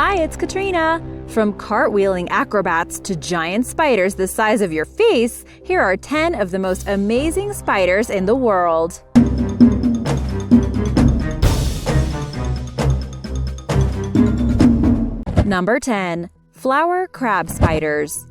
Hi, it's Katrina! From cartwheeling acrobats to giant spiders the size of your face, here are 10 of the most amazing spiders in the world. Number 10. Flower crab spiders.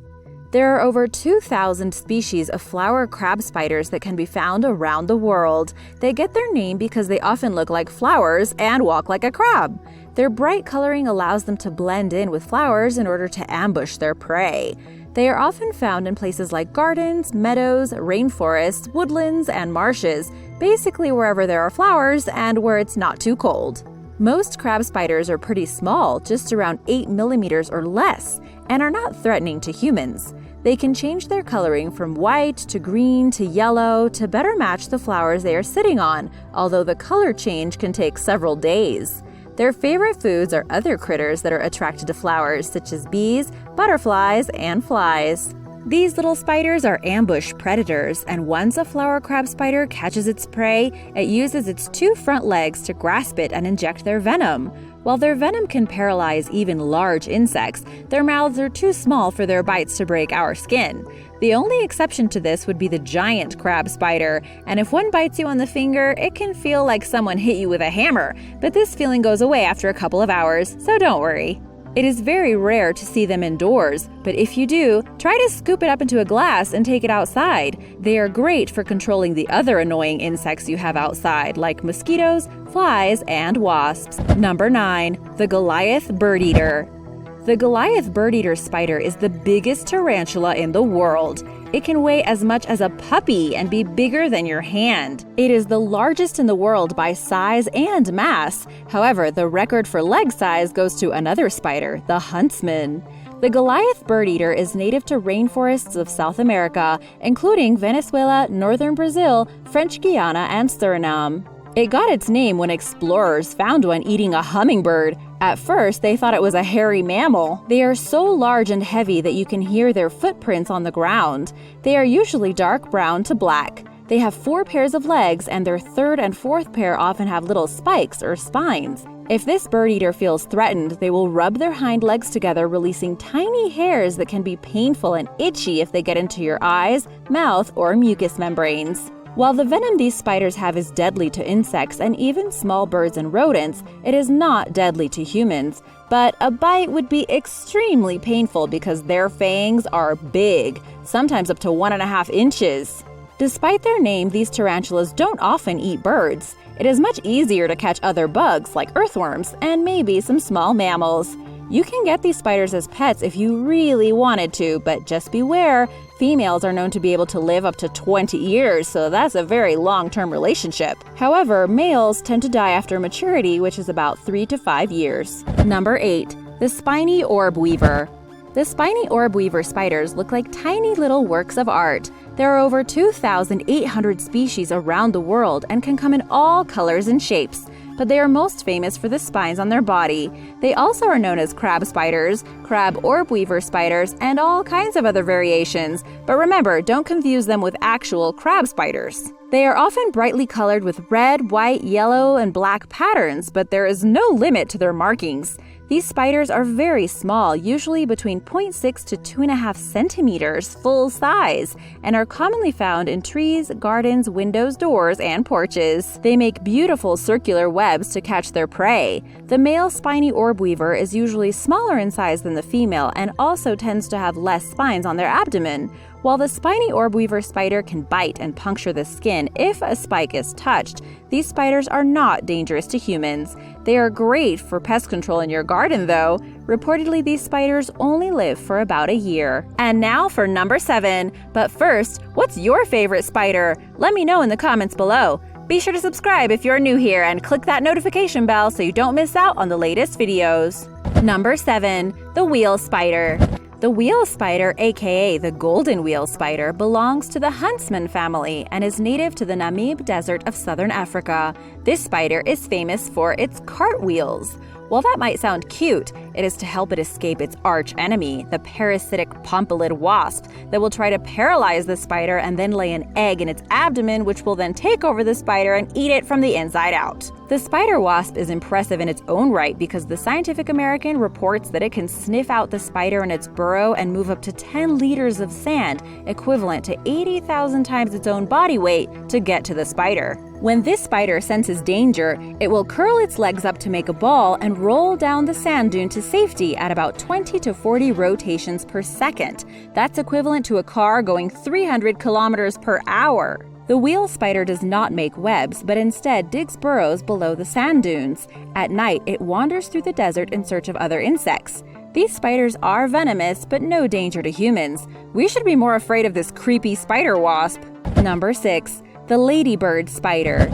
There are over 2,000 species of flower crab spiders that can be found around the world. They get their name because they often look like flowers and walk like a crab. Their bright coloring allows them to blend in with flowers in order to ambush their prey. They are often found in places like gardens, meadows, rainforests, woodlands, and marshes, basically wherever there are flowers and where it's not too cold. Most crab spiders are pretty small, just around 8 millimeters or less, and are not threatening to humans. They can change their coloring from white to green to yellow to better match the flowers they are sitting on, although the color change can take several days. Their favorite foods are other critters that are attracted to flowers, such as bees, butterflies, and flies. These little spiders are ambush predators, and once a flower crab spider catches its prey, it uses its 2 front legs to grasp it and inject their venom. While their venom can paralyze even large insects, their mouths are too small for their bites to break our skin. The only exception to this would be the giant crab spider, and if one bites you on the finger, it can feel like someone hit you with a hammer, but this feeling goes away after a couple of hours, so don't worry. It is very rare to see them indoors, but if you do, try to scoop it up into a glass and take it outside. They are great for controlling the other annoying insects you have outside, like mosquitoes, flies, and wasps. Number 9. The Goliath Bird-eater. The Goliath Bird-eater spider is the biggest tarantula in the world. It can weigh as much as a puppy and be bigger than your hand. It is the largest in the world by size and mass. However, the record for leg size goes to another spider, the huntsman. The Goliath Bird-eater is native to rainforests of South America, including Venezuela, northern Brazil, French Guiana, and Suriname. It got its name when explorers found one eating a hummingbird. At first, they thought it was a hairy mammal. They are so large and heavy that you can hear their footprints on the ground. They are usually dark brown to black. They have 4 pairs of legs, and their 3rd and 4th pair often have little spikes or spines. If this bird-eater feels threatened, they will rub their hind legs together, releasing tiny hairs that can be painful and itchy if they get into your eyes, mouth, or mucous membranes. While the venom these spiders have is deadly to insects and even small birds and rodents, it is not deadly to humans. But a bite would be extremely painful because their fangs are big, sometimes up to 1.5 inches. Despite their name, these tarantulas don't often eat birds. It is much easier to catch other bugs like earthworms and maybe some small mammals. You can get these spiders as pets if you really wanted to, but just beware. Females are known to be able to live up to 20 years, so that's a very long-term relationship. However, males tend to die after maturity, which is about 3 to 5 years. Number 8. The Spiny Orb Weaver. The Spiny Orb Weaver spiders look like tiny little works of art. There are over 2,800 species around the world and can come in all colors and shapes, but they are most famous for the spines on their body. They also are known as crab spiders, crab orb weaver spiders, and all kinds of other variations. But remember, don't confuse them with actual crab spiders. They are often brightly colored with red, white, yellow, and black patterns, but there is no limit to their markings. These spiders are very small, usually between 0.6 to 2.5 centimeters full size, and are commonly found in trees, gardens, windows, doors, and porches. They make beautiful circular webs to catch their prey. The male spiny orb weaver is usually smaller in size than the female and also tends to have less spines on their abdomen. While the spiny orb weaver spider can bite and puncture the skin if a spike is touched, these spiders are not dangerous to humans. They are great for pest control in your garden, though. Reportedly, these spiders only live for about a year. And now for number 7. But first, what's your favorite spider? Let me know in the comments below. Be sure to subscribe if you're new here and click that notification bell so you don't miss out on the latest videos. Number 7. The wheel spider. The wheel spider, aka the golden wheel spider, belongs to the huntsman family and is native to the Namib Desert of southern Africa. This spider is famous for its cartwheels. While that might sound cute, it is to help it escape its arch enemy, the parasitic pompilid wasp, that will try to paralyze the spider and then lay an egg in its abdomen, which will then take over the spider and eat it from the inside out. The spider wasp is impressive in its own right because the Scientific American reports that it can sniff out the spider in its burrow and move up to 10 liters of sand, equivalent to 80,000 times its own body weight, to get to the spider. When this spider senses danger, it will curl its legs up to make a ball and roll down the sand dune to safety at about 20 to 40 rotations per second. That's equivalent to a car going 300 kilometers per hour. The wheel spider does not make webs, but instead digs burrows below the sand dunes. At night, it wanders through the desert in search of other insects. These spiders are venomous, but no danger to humans. We should be more afraid of this creepy spider wasp. Number 6. The Ladybird Spider.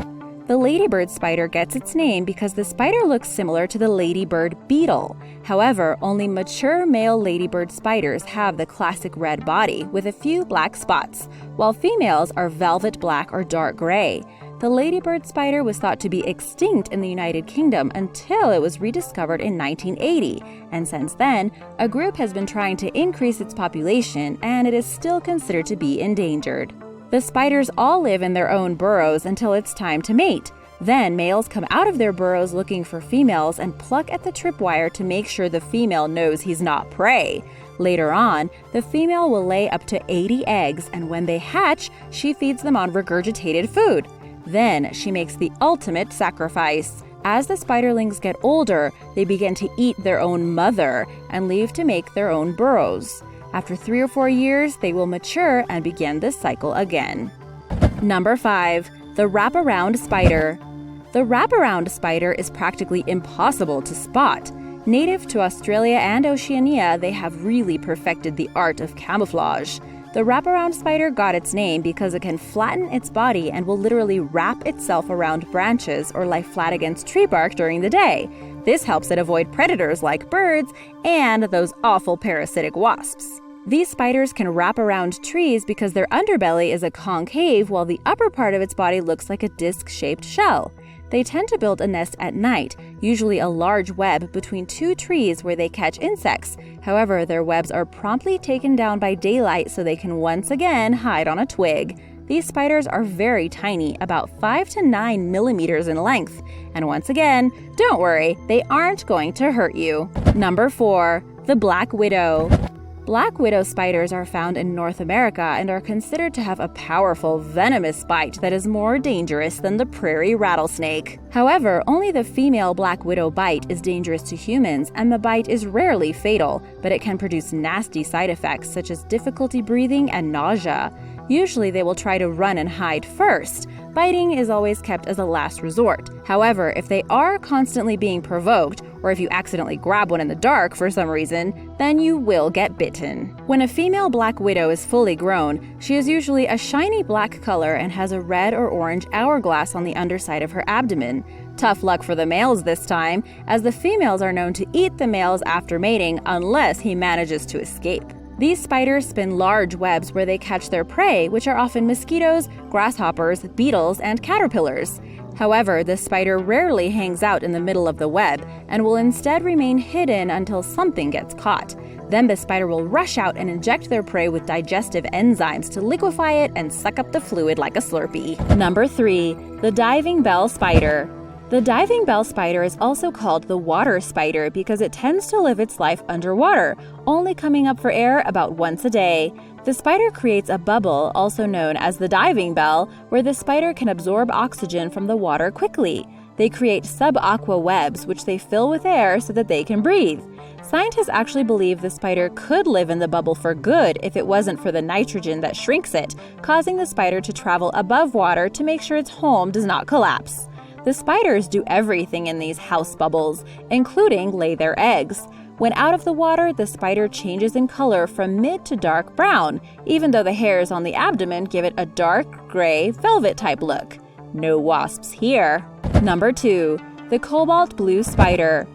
The ladybird spider gets its name because the spider looks similar to the ladybird beetle. However, only mature male ladybird spiders have the classic red body with a few black spots, while females are velvet black or dark gray. The ladybird spider was thought to be extinct in the United Kingdom until it was rediscovered in 1980, and since then, a group has been trying to increase its population, and it is still considered to be endangered. The spiders all live in their own burrows until it's time to mate. Then males come out of their burrows looking for females and pluck at the tripwire to make sure the female knows he's not prey. Later on, the female will lay up to 80 eggs, and when they hatch, she feeds them on regurgitated food. Then she makes the ultimate sacrifice. As the spiderlings get older, they begin to eat their own mother and leave to make their own burrows. After 3 or 4 years, they will mature and begin this cycle again. Number 5. The wraparound spider. The wraparound spider is practically impossible to spot. Native to Australia and Oceania, they have really perfected the art of camouflage. The wraparound spider got its name because it can flatten its body and will literally wrap itself around branches or lie flat against tree bark during the day. This helps it avoid predators like birds and those awful parasitic wasps. These spiders can wrap around trees because their underbelly is a concave while the upper part of its body looks like a disc-shaped shell. They tend to build a nest at night, usually a large web between 2 trees where they catch insects. However, their webs are promptly taken down by daylight so they can once again hide on a twig. These spiders are very tiny, about 5 to 9 millimeters in length. And once again, don't worry, they aren't going to hurt you. Number 4. The Black Widow. Black widow spiders are found in North America and are considered to have a powerful, venomous bite that is more dangerous than the prairie rattlesnake. However, only the female black widow bite is dangerous to humans, and the bite is rarely fatal, but it can produce nasty side effects such as difficulty breathing and nausea. Usually they will try to run and hide first. Biting is always kept as a last resort. However, if they are constantly being provoked, or if you accidentally grab one in the dark for some reason, then you will get bitten. When a female black widow is fully grown, she is usually a shiny black color and has a red or orange hourglass on the underside of her abdomen. Tough luck for the males this time, as the females are known to eat the males after mating unless he manages to escape. These spiders spin large webs where they catch their prey, which are often mosquitoes, grasshoppers, beetles, and caterpillars. However, the spider rarely hangs out in the middle of the web and will instead remain hidden until something gets caught. Then the spider will rush out and inject their prey with digestive enzymes to liquefy it and suck up the fluid like a Slurpee. Number 3. The Diving Bell Spider. The diving bell spider is also called the water spider because it tends to live its life underwater, only coming up for air about once a day. The spider creates a bubble, also known as the diving bell, where the spider can absorb oxygen from the water quickly. They create sub-aqua webs, which they fill with air so that they can breathe. Scientists actually believe the spider could live in the bubble for good if it wasn't for the nitrogen that shrinks it, causing the spider to travel above water to make sure its home does not collapse. The spiders do everything in these house bubbles, including lay their eggs. When out of the water, the spider changes in color from mid to dark brown, even though the hairs on the abdomen give it a dark gray velvet-type look. No wasps here. Number 2. The Cobalt Blue Spider.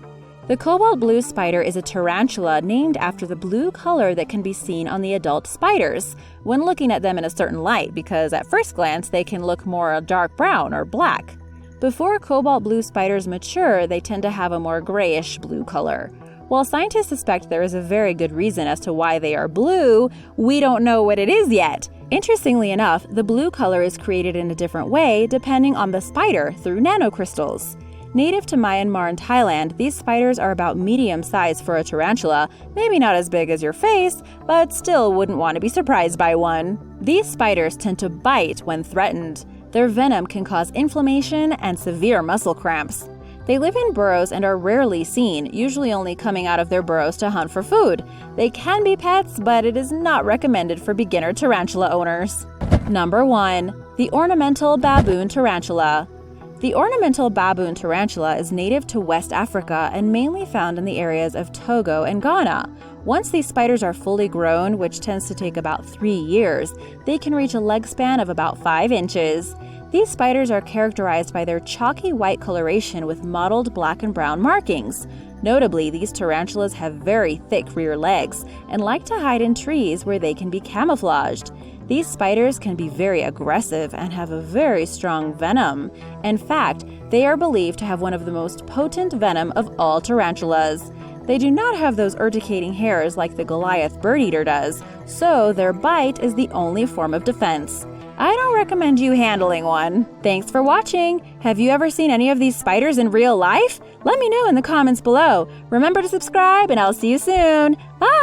The cobalt blue spider is a tarantula named after the blue color that can be seen on the adult spiders when looking at them in a certain light, because at first glance they can look more dark brown or black. Before cobalt blue spiders mature, they tend to have a more grayish blue color. While scientists suspect there is a very good reason as to why they are blue, we don't know what it is yet. Interestingly enough, the blue color is created in a different way depending on the spider through nanocrystals. Native to Myanmar and Thailand, these spiders are about medium size for a tarantula, maybe not as big as your face, but still wouldn't want to be surprised by one. These spiders tend to bite when threatened. Their venom can cause inflammation and severe muscle cramps. They live in burrows and are rarely seen, usually only coming out of their burrows to hunt for food. They can be pets, but it is not recommended for beginner tarantula owners. Number 1. The Ornamental Baboon Tarantula. The ornamental baboon tarantula is native to West Africa and mainly found in the areas of Togo and Ghana. Once these spiders are fully grown, which tends to take about 3 years, they can reach a leg span of about 5 inches. These spiders are characterized by their chalky white coloration with mottled black and brown markings. Notably, these tarantulas have very thick rear legs and like to hide in trees where they can be camouflaged. These spiders can be very aggressive and have a very strong venom. In fact, they are believed to have one of the most potent venom of all tarantulas. They do not have those urticating hairs like the Goliath Bird-eater does, so their bite is the only form of defense. I don't recommend you handling one. Thanks for watching! Have you ever seen any of these spiders in real life? Let me know in the comments below. Remember to subscribe and I'll see you soon. Bye!